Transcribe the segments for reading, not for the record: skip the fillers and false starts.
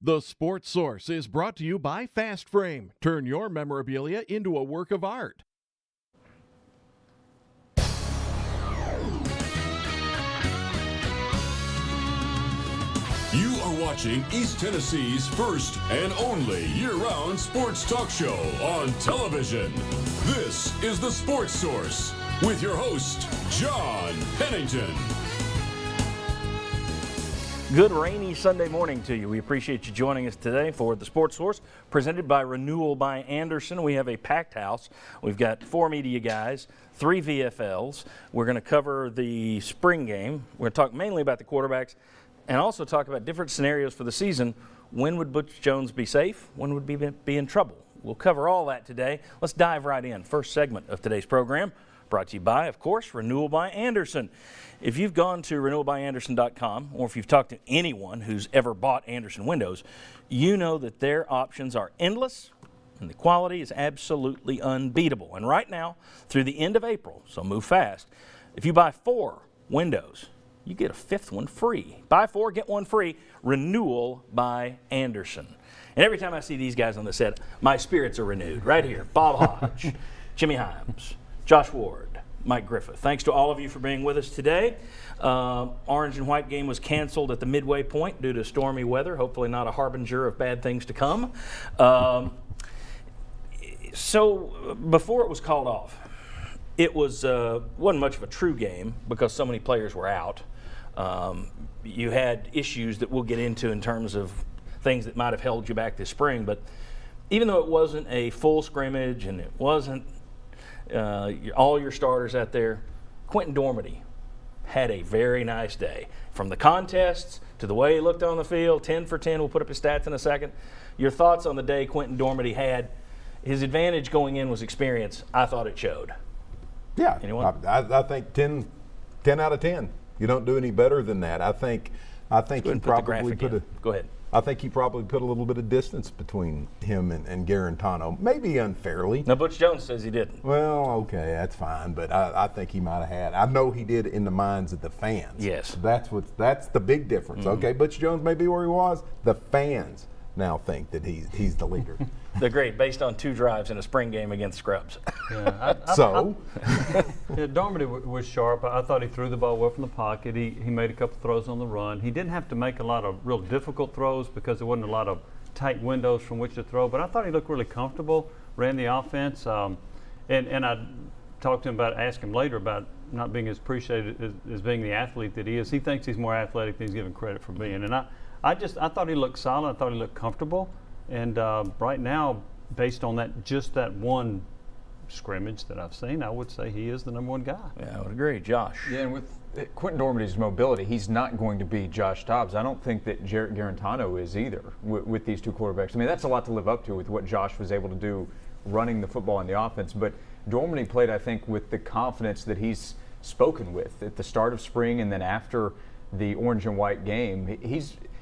The Sports Source is brought to you by Fast Frame. Turn your memorabilia into a work of art. You are watching East Tennessee's first and only year-round sports talk show on television. This is The Sports Source with your host, John Pennington. Good rainy Sunday morning to you. We appreciate you joining us today for The Sports Source, presented by Renewal by Anderson. We have a packed house. We've got 4 media guys, 3 VFLs. We're going to cover the spring game. We're going to talk mainly about the quarterbacks and also talk about different scenarios for the season. When would Butch Jones be safe? When would he be in trouble? We'll cover all that today. Let's dive right in. First segment of today's program, brought to you by, of course, Renewal by Anderson. If you've gone to renewalbyanderson.com, or if you've talked to anyone who's ever bought Anderson windows, you know that their options are endless and the quality is absolutely unbeatable. And right now, through the end of April, so move fast, if you buy 4 windows, you get a 5th one free. Buy 4, get 1 free. Renewal by Anderson. And every time I see these guys on the set, my spirits are renewed. Right here, Bob Hodge, Jimmy Himes, Josh Ward, Mike Griffith. Thanks to all of you for being with us today. Orange and white game was canceled at the midway point due to stormy weather. Hopefully not a harbinger of bad things to come. So before it was called off, it wasn't much of a true game because so many players were out. You had issues that we'll get into in terms of things that might have held you back this spring. But even though it wasn't a full scrimmage and it wasn't all your starters out there, Quentin Dormady had a very nice day. From the contests to the way he looked on the field, 10 for 10. We'll put up his stats in a second. Your thoughts on the day Quentin Dormady had? His advantage going in was experience. I thought it showed. Yeah, Anyone? I think 10 out of 10. You don't do any better than that. I think he probably Go ahead. I think he probably put a little bit of distance between him and Garantano, maybe unfairly. Now, Butch Jones says he didn't. Well, okay, that's fine, but I think he might have had. I know he did in the minds of the fans. Yes. That's the big difference. Mm-hmm. Okay, Butch Jones may be where he was. The fans now think that he's the leader. They're great, based on 2 drives in a spring game against Scrubs. Yeah, Dormady was sharp. I thought he threw the ball well from the pocket. He made a couple throws on the run. He didn't have to make a lot of real difficult throws because there wasn't a lot of tight windows from which to throw. But I thought he looked really comfortable, ran the offense. And I talked to him asked him later about not being as appreciated as being the athlete that he is. He thinks he's more athletic than he's given credit for being. And I thought he looked solid. I thought he looked comfortable. And right now, based on that one scrimmage that I've seen, I would say he is the number 1 guy. Yeah, I would agree. Josh. Yeah, and with Quentin Dormady's mobility, he's not going to be Josh Dobbs. I don't think that Jarrett Garantano is either with these 2 quarterbacks. I mean, that's a lot to live up to with what Josh was able to do running the football in the offense. But Dormady played, I think, with the confidence that he's spoken with at the start of spring and then after the orange and white game.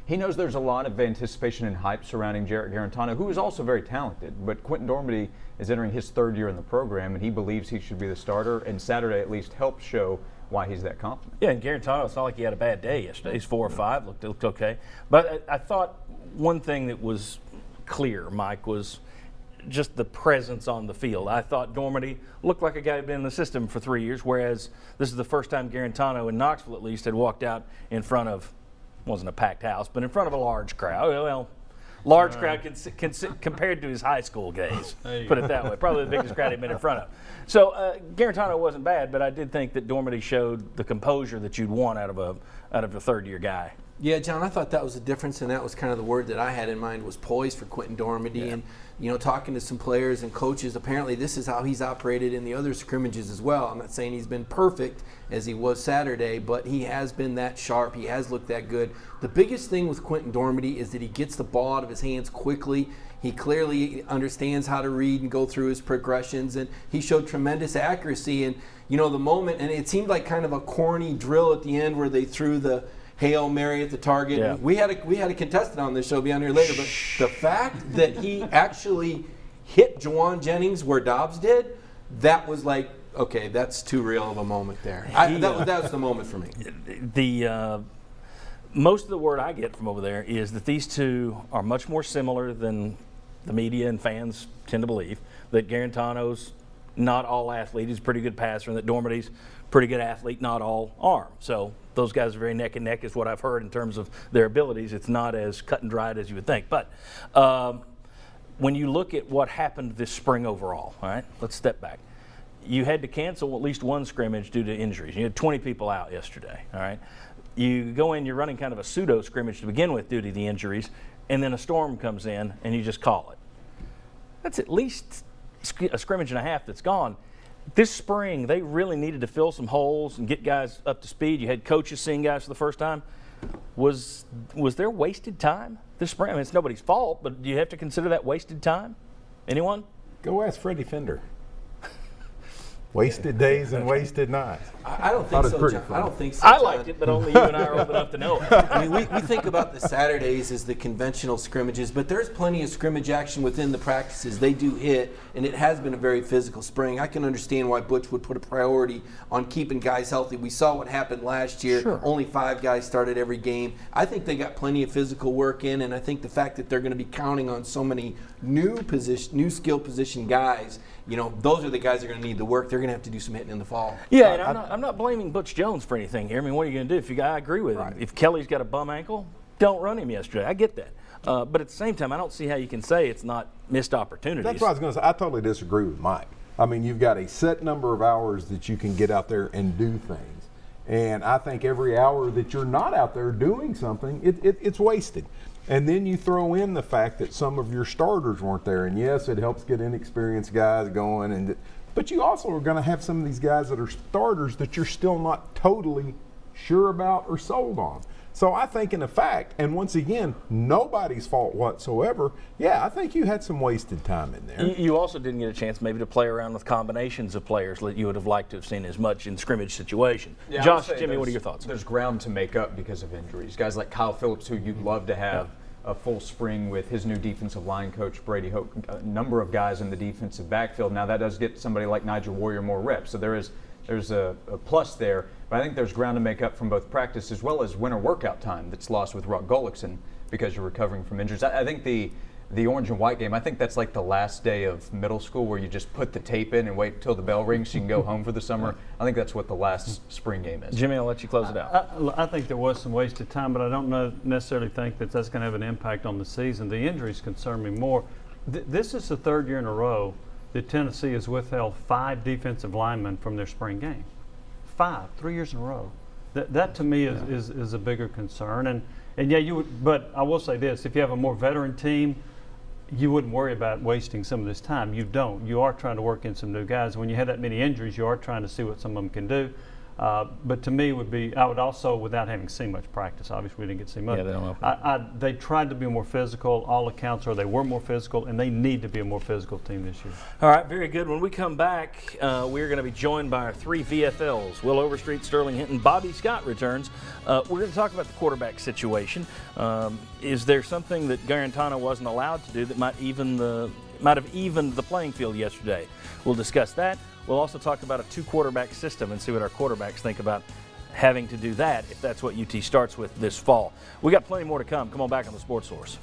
He knows there's a lot of anticipation and hype surrounding Jarrett Garantano, who is also very talented. But Quentin Dormady is entering his 3rd year in the program, and he believes he should be the starter. And Saturday at least helped show why he's that confident. Yeah, and Garantano, it's not like he had a bad day yesterday. He's 4 or 5, looked okay. But I thought one thing that was clear, Mike, was just the presence on the field. I thought Dormady looked like a guy who'd been in the system for 3 years, whereas this is the first time Garantano, in Knoxville at least, had walked out in front of, wasn't a packed house, but in front of a large crowd. Well, large crowd compared to his high school days, put it that way. Probably the biggest crowd he'd been in front of. So Garantano wasn't bad, but I did think that Dormady showed the composure that you'd want out of a 3rd-year guy. Yeah, John, I thought that was the difference, and that was kind of the word that I had in mind was poise for Quentin Dormady. Yeah. And, talking to some players and coaches, apparently this is how he's operated in the other scrimmages as well. I'm not saying he's been perfect as he was Saturday, but he has been that sharp. He has looked that good. The biggest thing with Quentin Dormady is that he gets the ball out of his hands quickly. He clearly understands how to read and go through his progressions, and he showed tremendous accuracy. And, the moment, and it seemed like kind of a corny drill at the end where they threw the Hail Mary at the target. Yeah. We had a contestant on this show, be on here later, but the fact that he actually hit Juwan Jennings where Dobbs did, that was like, okay, that's too real of a moment there. That was the moment for me. most of the word I get from over there is that these two are much more similar than the media and fans tend to believe. That Garantano's not all athlete, he's a pretty good passer, and that Dormady's pretty good athlete, not all arm. So those guys are very neck and neck is what I've heard in terms of their abilities. It's not as cut and dried as you would think. But when you look at what happened this spring overall, all right, let's step back. You had to cancel at least one scrimmage due to injuries. You had 20 people out yesterday, all right? You go in, you're running kind of a pseudo scrimmage to begin with due to the injuries, and then a storm comes in and you just call it. That's at least a scrimmage and a half that's gone. This spring, they really needed to fill some holes and get guys up to speed. You had coaches seeing guys for the first time. Was there wasted time this spring? I mean, it's nobody's fault, but do you have to consider that wasted time? Anyone? Go ask Freddie Fender. Wasted days and wasted nights. I don't think so, John. I don't think so, I John. liked it, but only you and I are old enough to know it. I mean, we think about the Saturdays as the conventional scrimmages, but there's plenty of scrimmage action within the practices. They do hit, and it has been a very physical spring. I can understand why Butch would put a priority on keeping guys healthy. We saw what happened last year. Sure. Only 5 guys started every game. I think they got plenty of physical work in, and I think the fact that they're going to be counting on so many new skill position guys, you know, those are the guys that are going to need the work. They're going to have to do some hitting in the fall. Yeah, and I'm not blaming Butch Jones for anything here. I mean, what are you going to do? I agree with him. If Kelly's got a bum ankle, don't run him yesterday. I get that. But at the same time, I don't see how you can say it's not missed opportunities. That's what I was going to say. I totally disagree with Mike. I mean, you've got a set number of hours that you can get out there and do things. And I think every hour that you're not out there doing something, it's wasted. And then you throw in the fact that some of your starters weren't there. And yes, it helps get inexperienced guys going. But you also are going to have some of these guys that are starters that you're still not totally sure about or sold on. So I think in fact, and once again, nobody's fault whatsoever, yeah, I think you had some wasted time in there. You also didn't get a chance maybe to play around with combinations of players that you would have liked to have seen as much in scrimmage situation. Yeah, Josh, Jimmy, what are your thoughts? There's ground to make up because of injuries. Guys like Kyle Phillips, who you'd love to have a full spring with, his new defensive line coach, Brady Hoke, a number of guys in the defensive backfield. Now that does get somebody like Nigel Warrior more reps, so there's a plus there. But I think there's ground to make up from both practice as well as winter workout time that's lost with Rock Gullickson because you're recovering from injuries. I think the orange and white game, I think that's like the last day of middle school where you just put the tape in and wait till the bell rings so you can go home for the summer. I think that's what the last spring game is. Jimmy, I'll let you close it out. I think there was some wasted time, but I don't necessarily think that that's going to have an impact on the season. The injuries concern me more. This is the third year in a row that Tennessee has withheld 5 defensive linemen from their spring game. 5, 3 years in a row. That to me is a bigger concern. And yeah, you would. But I will say this: if you have a more veteran team, you wouldn't worry about wasting some of this time. You don't. You are trying to work in some new guys. When you have that many injuries, you are trying to see what some of them can do. But to me, I would also, without having seen much practice, obviously we didn't get to see much. Yeah, they don't know. They tried to be more physical. All accounts are they were more physical, and they need to be a more physical team this year. All right, very good. When we come back, we're going to be joined by our 3 VFLs. Will Overstreet, Sterling Hinton, Bobby Scott returns. We're going to talk about the quarterback situation. Is there something that Garantano wasn't allowed to do that might have evened the playing field yesterday? We'll discuss that. We'll also talk about a 2-quarterback system and see what our quarterbacks think about having to do that if that's what UT starts with this fall. We got plenty more to come. Come on back on the Sports Source.